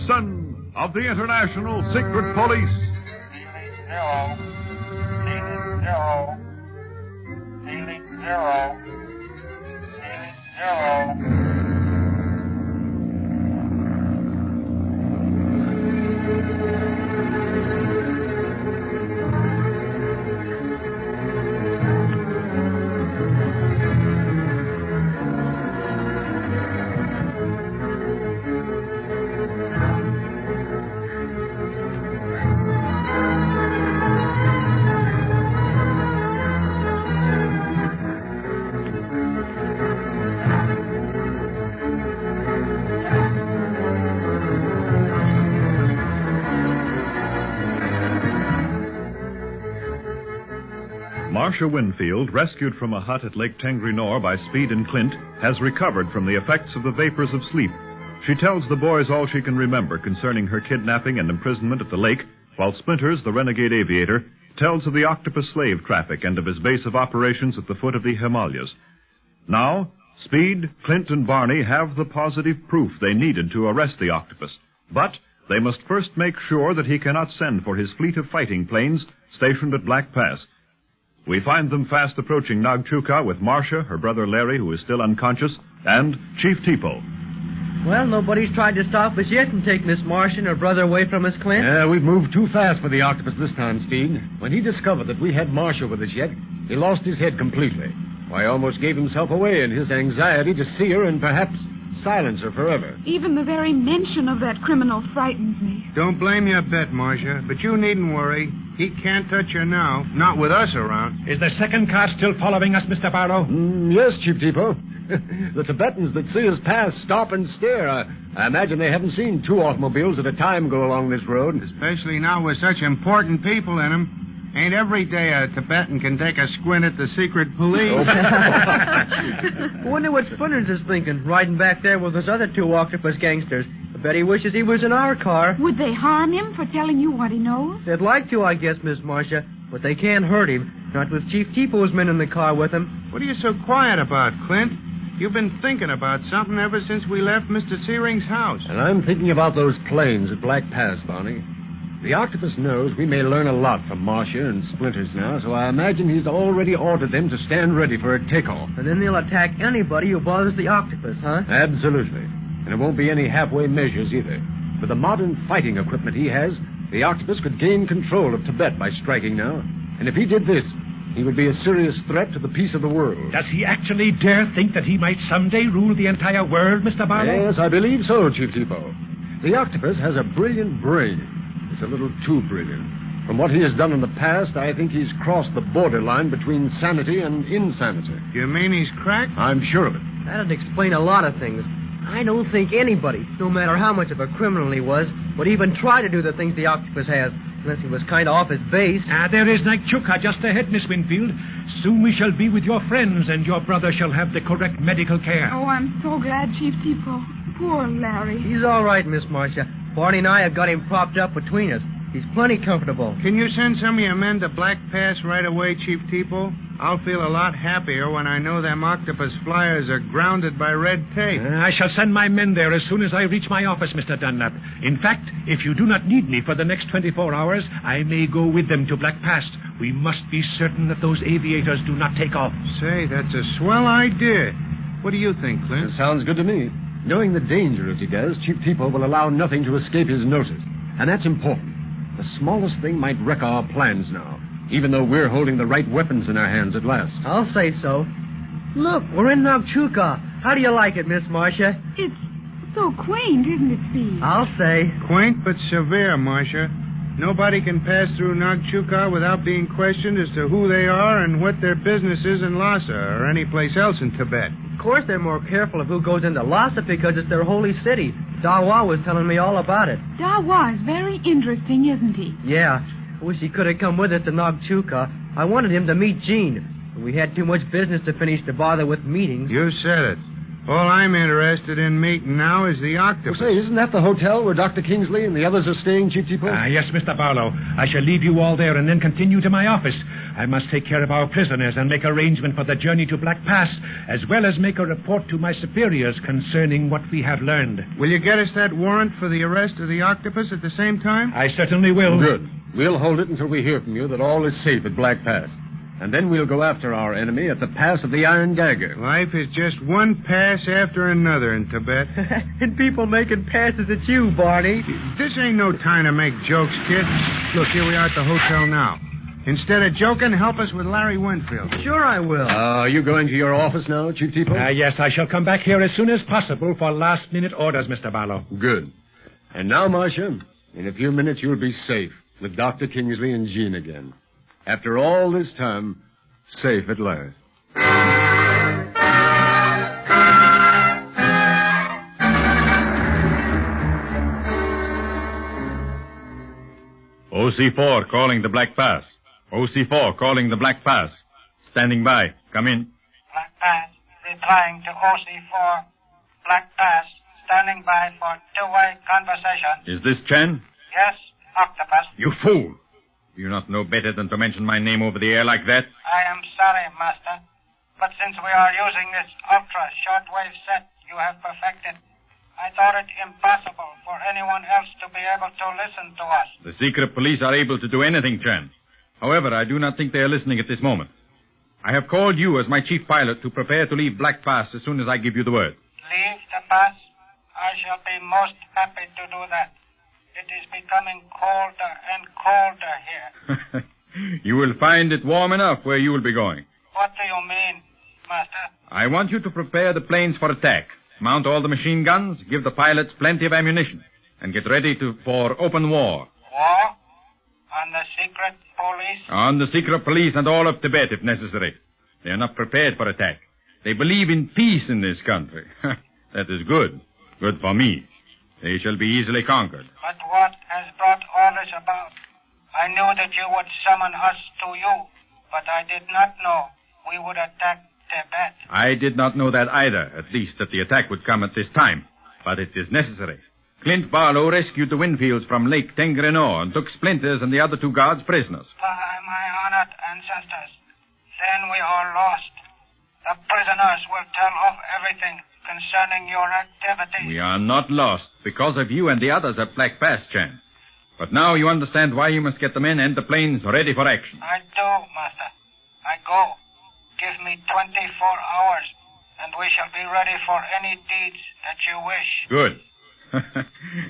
Gibson of the International Secret Police. Feeling zero. Marcia Winfield, rescued from a hut at Lake Tangrenor by Speed and Clint, has recovered from the effects of the vapors of sleep. She tells the boys all she can remember concerning her kidnapping and imprisonment at the lake, while Splinters, the renegade aviator, tells of the octopus slave traffic and of his base of operations at the foot of the Himalayas. Now, Speed, Clint, and Barney have the positive proof they needed to arrest the octopus. But they must first make sure that he cannot send for his fleet of fighting planes stationed at Black Pass. We find them fast approaching Nagchuka with Marcia, her brother Larry, who is still unconscious, and Chief Tipo. Well, nobody's tried to stop us yet and take Miss Marcia and her brother away from us, Clint. Yeah, we've moved too fast for the octopus this time, Speed. When he discovered that we had Marcia with us yet, he lost his head completely. Why, almost gave himself away in his anxiety to see her and perhaps silence her forever. Even the very mention of that criminal frightens me. Don't blame you a bit, Marcia, but you needn't worry. He can't touch her now, not with us around. Is the second car still following us, Mr. Barlow? Yes, Chief Tipo. The Tibetans that see us pass stop and stare. I imagine they haven't seen two automobiles at a time go along this road. Especially now with such important people in them. Ain't every day a Tibetan can take a squint at the secret police. Wonder what Splinters is thinking, riding back there with those other two octopus gangsters. I bet he wishes he was in our car. Would they harm him for telling you what he knows? They'd like to, I guess, Miss Marcia, but they can't hurt him. Not with Chief Tipo's men in the car with him. What are you so quiet about, Clint? You've been thinking about something ever since we left Mr. Searing's house. And I'm thinking about those planes at Black Pass, Barney. The octopus knows we may learn a lot from Marcia and Splinters now, so I imagine he's already ordered them to stand ready for a takeoff. And then they'll attack anybody who bothers the octopus, huh? Absolutely. And it won't be any halfway measures either. With the modern fighting equipment he has, the octopus could gain control of Tibet by striking now. And if he did this, he would be a serious threat to the peace of the world. Does he actually dare think that he might someday rule the entire world, Mr. Barlow? Yes, I believe so, Chief Tipo. The octopus has a brilliant brain. It's a little too brilliant. From what he has done in the past, I think he's crossed the borderline between sanity and insanity. You mean he's cracked? I'm sure of it. That'd explain a lot of things. I don't think anybody, no matter how much of a criminal he was, would even try to do the things the octopus has, unless he was kind of off his base. There is Nagchuka just ahead, Miss Winfield. Soon we shall be with your friends, and your brother shall have the correct medical care. Oh, I'm so glad, Chief Tipo. Poor Larry. He's all right, Miss Marcia. Barney and I have got him propped up between us. He's plenty comfortable. Can you send some of your men to Black Pass right away, Chief Tipo? I'll feel a lot happier when I know them octopus flyers are grounded by red tape. I shall send my men there as soon as I reach my office, Mr. Dunlap. In fact, if you do not need me for the next 24 hours, I may go with them to Black Pass. We must be certain that those aviators do not take off. Say, that's a swell idea. What do you think, Clint? It sounds good to me. Knowing the danger as he does, Chief Tipo will allow nothing to escape his notice. And that's important. The smallest thing might wreck our plans now, even though we're holding the right weapons in our hands at last. I'll say so. Look, we're in Nagchuka. How do you like it, Miss Marcia? It's so quaint, isn't it, Speed? I'll say. Quaint but severe, Marcia. Nobody can pass through Nagchuka without being questioned as to who they are and what their business is in Lhasa or any place else in Tibet. Of course they're more careful of who goes into Lhasa because it's their holy city. Dawa was telling me all about it. Dawa is very interesting, isn't he? Yeah. I wish he could have come with us to Nagchuka. I wanted him to meet Jean. But we had too much business to finish to bother with meetings. You said it. All I'm interested in meeting now is the octopus. Say, isn't that the hotel where Dr. Kingsley and the others are staying, Chief Depot? Yes, Mr. Barlow. I shall leave you all there and then continue to my office. I must take care of our prisoners and make arrangement for the journey to Black Pass, as well as make a report to my superiors concerning what we have learned. Will you get us that warrant for the arrest of the octopus at the same time? I certainly will. Good. We'll hold it until we hear from you that all is safe at Black Pass. And then we'll go after our enemy at the pass of the Iron Dagger. Life is just one pass after another in Tibet. And people making passes at you, Barney. This ain't no time to make jokes, kid. Look, here we are at the hotel now. Instead of joking, help us with Larry Winfield. Sure I will. Are you going to your office now, Chief Depot? Yes, I shall come back here as soon as possible for last-minute orders, Mr. Barlow. Good. And now, Marcia, in a few minutes you'll be safe with Dr. Kingsley and Jean again. After all this time, safe at last. OC4 calling the Black Pass. OC4 calling the Black Pass. Standing by. Come in. Black Pass, replying to OC4. Black Pass, standing by for two-way conversation. Is this Chen? Yes, Octopus. You fool! Do you not know better than to mention my name over the air like that? I am sorry, Master. But since we are using this ultra-shortwave set you have perfected, I thought it impossible for anyone else to be able to listen to us. The secret police are able to do anything, Chen. However, I do not think they are listening at this moment. I have called you as my chief pilot to prepare to leave Black Pass as soon as I give you the word. Leave the pass? I shall be most happy to do that. It is becoming colder and colder here. You will find it warm enough where you will be going. What do you mean, Master? I want you to prepare the planes for attack. Mount all the machine guns, give the pilots plenty of ammunition, and get ready for open war. War? On the secret police? On the secret police and all of Tibet, if necessary. They are not prepared for attack. They believe in peace in this country. That is good. Good for me. They shall be easily conquered. But what has brought all this about? I knew that you would summon us to you, but I did not know we would attack Tibet. I did not know that either, at least that the attack would come at this time. But it is necessary. Clint Barlow rescued the Winfields from Lake Tengrenor and took Splinters and the other two guards prisoners. By my honored ancestors, then we are lost. The prisoners will tell of everything concerning your activities. We are not lost because of you and the others at Black Pass, Chan. But now you understand why you must get the men and the planes ready for action. I do, Master. I go. Give me 24 hours, and we shall be ready for any deeds that you wish. Good.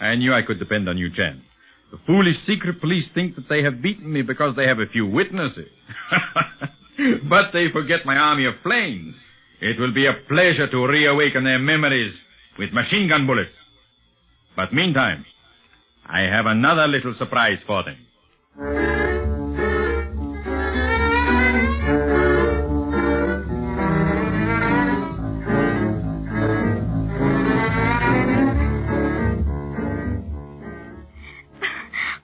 I knew I could depend on you, Chan. The foolish secret police think that they have beaten me because they have a few witnesses. But they forget my army of planes. It will be a pleasure to reawaken their memories with machine gun bullets. But meantime, I have another little surprise for them.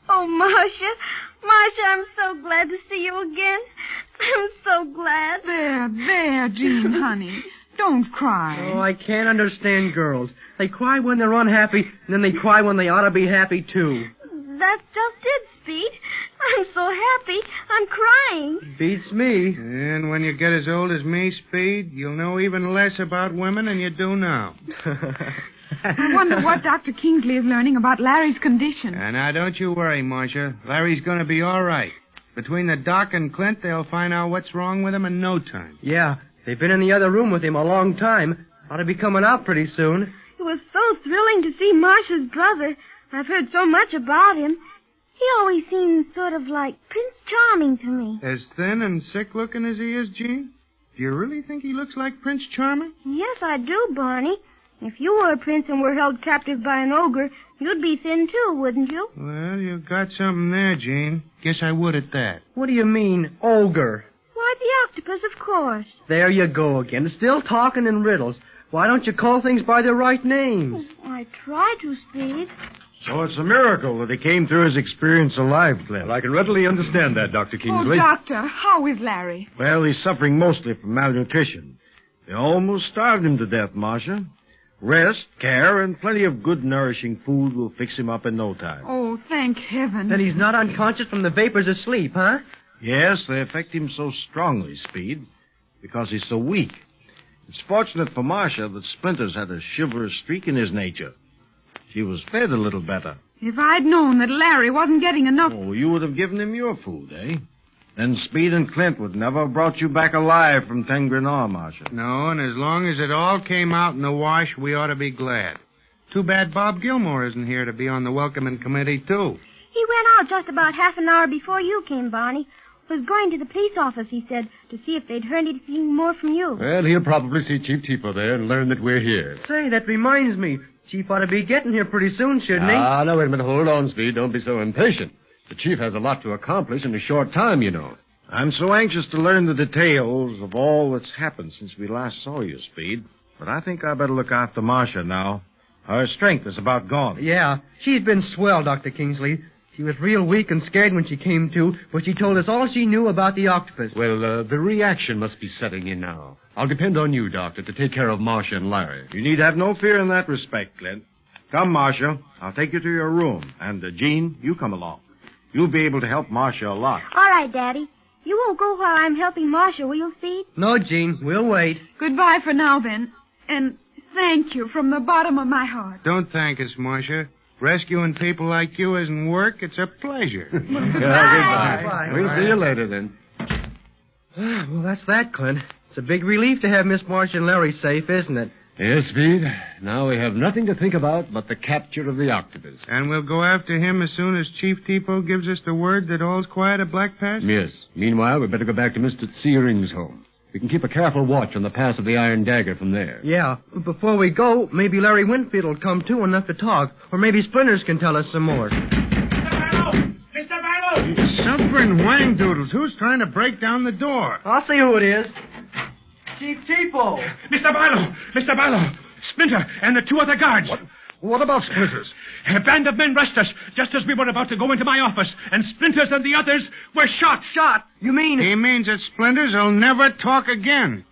Oh, Marcia. Marcia, I'm so glad to see you again. I'm so glad. There, Jean, honey. Don't cry. Oh, I can't understand girls. They cry when they're unhappy, and then they cry when they ought to be happy, too. That's just it, Speed. I'm so happy, I'm crying. Beats me. And when you get as old as me, Speed, you'll know even less about women than you do now. I wonder what Dr. Kingsley is learning about Larry's condition. Now, don't you worry, Marcia. Larry's going to be all right. Between the doc and Clint, they'll find out what's wrong with him in no time. Yeah, they've been in the other room with him a long time. Ought to be coming out pretty soon. It was so thrilling to see Marcia's brother. I've heard so much about him. He always seemed sort of like Prince Charming to me. As thin and sick-looking as he is, Jean? Do you really think he looks like Prince Charming? Yes, I do, Barney. If you were a prince and were held captive by an ogre, you'd be thin too, wouldn't you? Well, you've got something there, Jean. Guess I would at that. What do you mean, ogre? Why, the octopus, of course. There you go again, still talking in riddles. Why don't you call things by their right names? I try to, Speed. So it's a miracle that he came through his experience alive, Clint. Well, I can readily understand that, Dr. Oh, Kingsley. Doctor, how is Larry? Well, he's suffering mostly from malnutrition. They almost starved him to death, Marcia. Rest, care, and plenty of good, nourishing food will fix him up in no time. Oh, thank heaven. Then he's not unconscious from the vapors of sleep, huh? Yes, they affect him so strongly, Speed, because he's so weak. It's fortunate for Marcia that Splinters had a chivalrous streak in his nature. She was fed a little better. If I'd known that Larry wasn't getting enough... Oh, you would have given him your food, eh? Then Speed and Clint would never have brought you back alive from Tengrinor, Marcia. No, and as long as it all came out in the wash, we ought to be glad. Too bad Bob Gilmore isn't here to be on the welcoming committee, too. He went out just about half an hour before you came, Barney. Was going to the police office, he said, to see if they'd heard anything more from you. Well, he'll probably see Chief Tipo there and learn that we're here. Say, that reminds me. Chief ought to be getting here pretty soon, shouldn't he? Now, wait a minute. Hold on, Speed. Don't be so impatient. The Chief has a lot to accomplish in a short time, you know. I'm so anxious to learn the details of all that's happened since we last saw you, Speed. But I think I better look after Marcia now. Her strength is about gone. Yeah, she's been swell, Dr. Kingsley. She was real weak and scared when she came to, but she told us all she knew about the octopus. Well, the reaction must be setting in now. I'll depend on you, Doctor, to take care of Marcia and Larry. You need have no fear in that respect, Clint. Come, Marcia. I'll take you to your room. And, Jean, you come along. You'll be able to help Marcia a lot. All right, Daddy. You won't go while I'm helping Marcia, will you, Speed? No, Jean. We'll wait. Goodbye for now, then. And thank you from the bottom of my heart. Don't thank us, Marcia. Rescuing people like you isn't work. It's a pleasure. Goodbye. Bye. We'll see you later, then. Well, that's that, Clint. It's a big relief to have Miss Marcia and Larry safe, isn't it? Yes, Speed. Now we have nothing to think about but the capture of the octopus. And we'll go after him as soon as Chief Tipo gives us the word that all's quiet at Black Pass? Yes. Meanwhile, we better go back to Mr. Searing's home. We can keep a careful watch on the pass of the Iron Dagger from there. Yeah. Before we go, maybe Larry Winfield will come, too, enough to talk. Or maybe Splinters can tell us some more. Mr. Barlow! Suffering whangdoodles. Who's trying to break down the door? I'll see who it is. Chief Tipo. Mr. Barlow! Mr. Barlow! Splinter and the two other guards. What about Splinters? A band of men rushed us just as we were about to go into my office, and Splinters and the others were shot. You mean... He means that Splinters will never talk again.